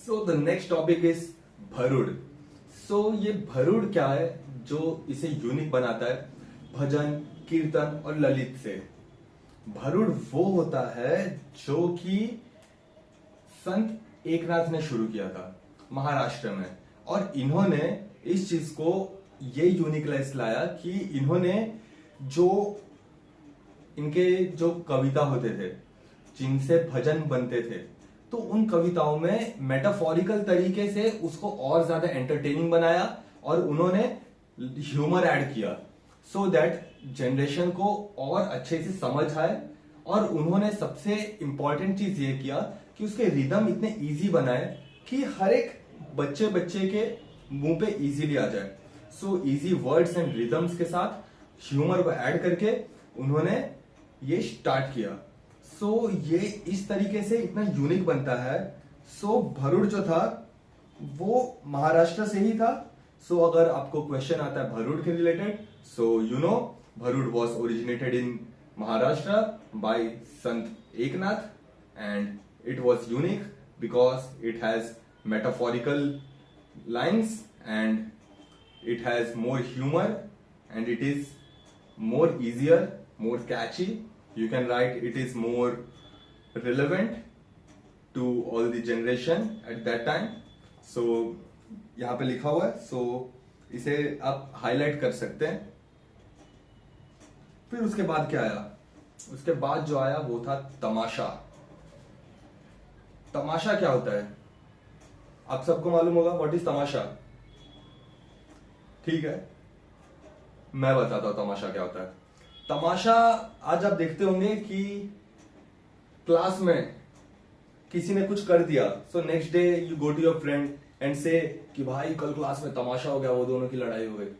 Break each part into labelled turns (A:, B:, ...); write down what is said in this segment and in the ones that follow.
A: So the next topic is Bharud. So ये भरुड़ क्या है जो इसे यूनिक बनाता है भजन, कीर्तन और ललित से। भरुड़ वो होता है जो कि संत एकनाथ ने शुरू किया था महाराष्ट्र में, और इन्होंने इस चीज को ये यूनिकनेस लाया कि इन्होंने जो इनके जो कविता होते थे जिनसे भजन बनते थे, तो उन कविताओं में मेटाफोरिकल तरीके से उसको और ज्यादा एंटरटेनिंग बनाया और उन्होंने ह्यूमर ऐड किया सो दैट जनरेशन को और अच्छे से समझ आए। और उन्होंने सबसे इंपॉर्टेंट चीज ये किया कि उसके रिदम इतने इजी बनाए कि हर एक बच्चे बच्चे के मुंह पे इजीली आ जाए। So easy words and rhythms के साथ ह्यूमर को ऐड करके उन्होंने ये स्टार्ट किया। सो ये इस तरीके से इतना यूनिक बनता है। सो भरुड़ जो था वो महाराष्ट्र से ही था। सो अगर आपको क्वेश्चन आता है भरुड़ के related, so you know Bharud was originated in Maharashtra by Sant Eknath and it was unique because it has metaphorical lines and it has more humor and it is more easier, more catchy. You can write it is more relevant to all the generation at that time. So यहाँ पे लिखा हुआ है, so इसे आप highlight कर सकते हैं। फिर उसके बाद क्या आया? उसके बाद जो आया वो था तमाशा। तमाशा क्या होता है आप सबको मालूम होगा, व्हाट इज तमाशा? ठीक है, मैं बताता हूं तमाशा क्या होता है। तमाशा आज आप देखते होंगे कि क्लास में किसी ने कुछ कर दिया, so next day you go to your friend and say कि भाई कल क्लास में तमाशा हो गया, वो दोनों की लड़ाई हो गई।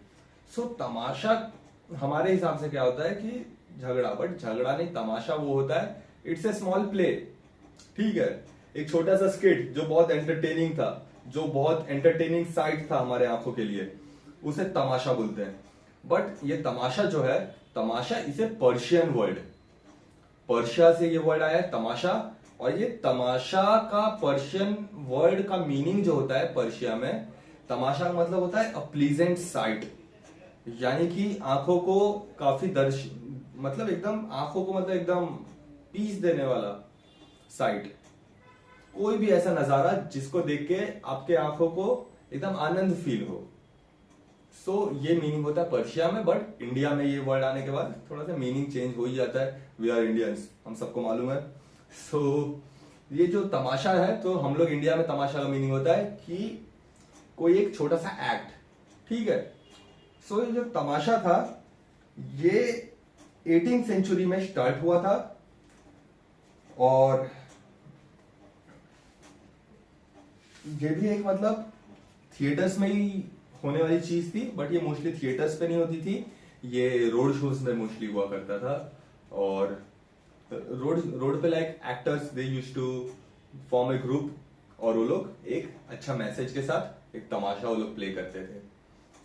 A: सो तमाशा हमारे हिसाब से क्या होता है कि झगड़ा, बट झगड़ा नहीं, तमाशा वो होता है इट्स ए स्मॉल प्ले। ठीक है, एक छोटा सा स्किट जो बहुत एंटरटेनिंग था, जो बहुत एंटरटेनिंग साइट था हमारे आंखों के लिए, उसे तमाशा बोलते हैं। बट ये तमाशा जो है, तमाशा इसे पर्शियन वर्ड, पर्शिया से ये वर्ड आया है तमाशा। और ये तमाशा का पर्शियन वर्ड का मीनिंग जो होता है पर्शिया में, तमाशा का मतलब होता है अ प्लीजेंट साइट, यानी कि आंखों को काफी मतलब एकदम आंखों को मतलब एकदम पीस देने वाला साइट, कोई भी ऐसा नजारा जिसको देख के आपके आंखों को एकदम आनंद फील हो। सो ये मीनिंग होता है पर्शिया में। बट इंडिया में ये वर्ड आने के बाद थोड़ा सा मीनिंग चेंज हो ही जाता है, वी आर इंडियंस, हम सबको मालूम है। सो ये जो तमाशा है, तो हम लोग इंडिया में तमाशा का मीनिंग होता है कि कोई एक छोटा सा एक्ट। ठीक है, सो ये जो तमाशा था ये 18वीं सेंचुरी में स्टार्ट हुआ था और ये भी एक मतलब थिएटर्स में ही होने वाली चीज थी, बट ये मोस्टली थिएटर्स पे नहीं होती थी, ये रोड शोज में मोस्टली हुआ करता था। और रोड पे like actors they used to form a group और वो लोग एक अच्छा मैसेज के साथ एक तमाशा वो लोग प्ले करते थे।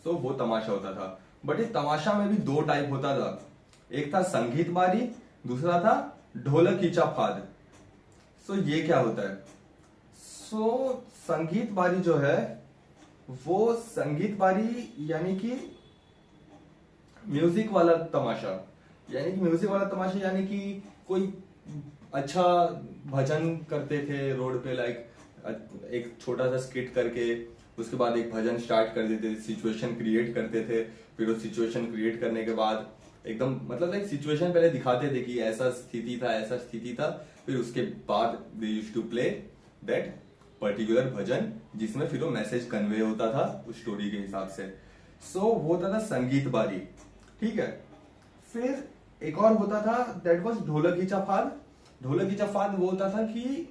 A: सो वो तमाशा होता था। बट इस तमाशा में भी दो टाइप होता था, एक था संगीत बारी, दूसरा था ढोलक कीचा फाद। सो ये क्या होता है? सो संगीत बारी जो है वो संगीत बारी यानी कि म्यूजिक वाला तमाशा, यानी कि म्यूजिक वाला तमाशा यानी कि कोई अच्छा भजन करते थे रोड पे, लाइक एक छोटा सा स्किट करके उसके बाद एक भजन स्टार्ट कर देते थे, सिचुएशन क्रिएट करते थे। फिर वो सिचुएशन क्रिएट करने के बाद एकदम मतलब एक सिचुएशन पहले दिखाते थे कि ऐसा स्थिति था, ऐसा स्थिति था, फिर उसके बाद they used to play that particular bhajan जिसमें फिर वो मैसेज कन्वे होता था उस स्टोरी के हिसाब से। सो वो होता था संगीत बारी। ठीक है, फिर एक और होता था दैट वाज ढोलक कीचा फाद। ढोलक कीचा फाद वो होता था कि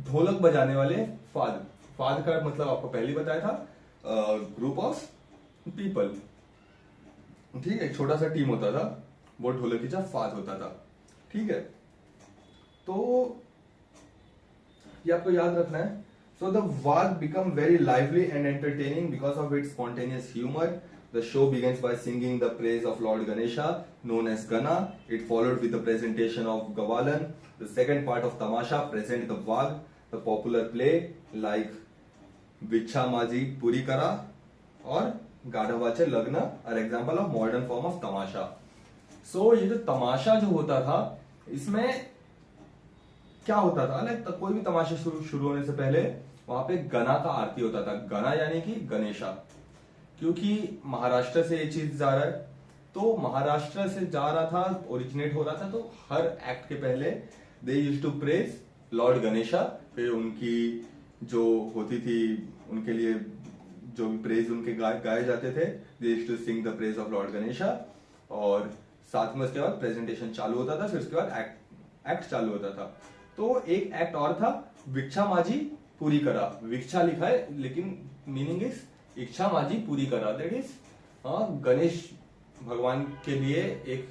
A: ढोलक बजाने वाले फाद, फाद का मतलब आपको पहले ही बताया था, ग्रुप ऑफ पीपल। ठीक है, एक छोटा सा टीम होता था, वो ढोलक कीचा फाद होता था। ठीक है, तो ये आपको याद रखना है। सो द वाग become very lively and entertaining because of its spontaneous humour. The show begins by singing the praise of Lord Ganesha, known as Gana. It followed with the presentation of Gavalan. The second part of Tamasha present the Vag. The popular play like Vichha Majhi Puri Kara और Gadhavache Lagna are example of modern form of Tamasha. So ये जो तमाशा जो होता था, इसमें क्या होता था, लाइक कोई भी तमाशा शुरू होने से पहले वहां पे गना का आरती होता था। गना यानी कि गणेशा, क्योंकि महाराष्ट्र से ये चीज जा रहा है, तो महाराष्ट्र से जा रहा था, ओरिजिनेट हो रहा था, तो हर एक्ट के पहले they used to praise lord Ganesha. फिर उनकी जो होती थी, उनके लिए जो भी प्रेज उनके गाए जाते थे, they used to sing the praise of lord Ganesha. और साथ में उसके बाद प्रेजेंटेशन चालू होता था, फिर उसके बाद एक्ट चालू होता था। तो एक एक्ट और था, भिक्षा माझी पूरी करा। भिक्षा लिखा है लेकिन मीनिंग इज इच्छा माझी पूरी करा, दैट इज गणेश भगवान के लिए एक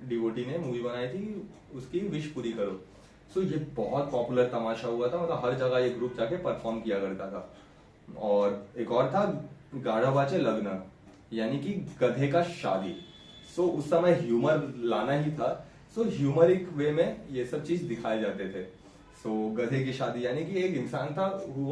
A: डिवोटी ने मूवी बनाई थी, उसकी विश पूरी करो। सो ये बहुत पॉपुलर तमाशा हुआ था, मतलब हर जगह ये ग्रुप जाके परफॉर्म किया करता था। और एक और था गाढवाचे लग्न, यानी कि गधे का शादी। सो उस समय ह्यूमर लाना ही था, सो ह्यूमरिक वे में ये सब चीज दिखाए जाते थे। सो गधे की शादी यानी कि एक इंसान था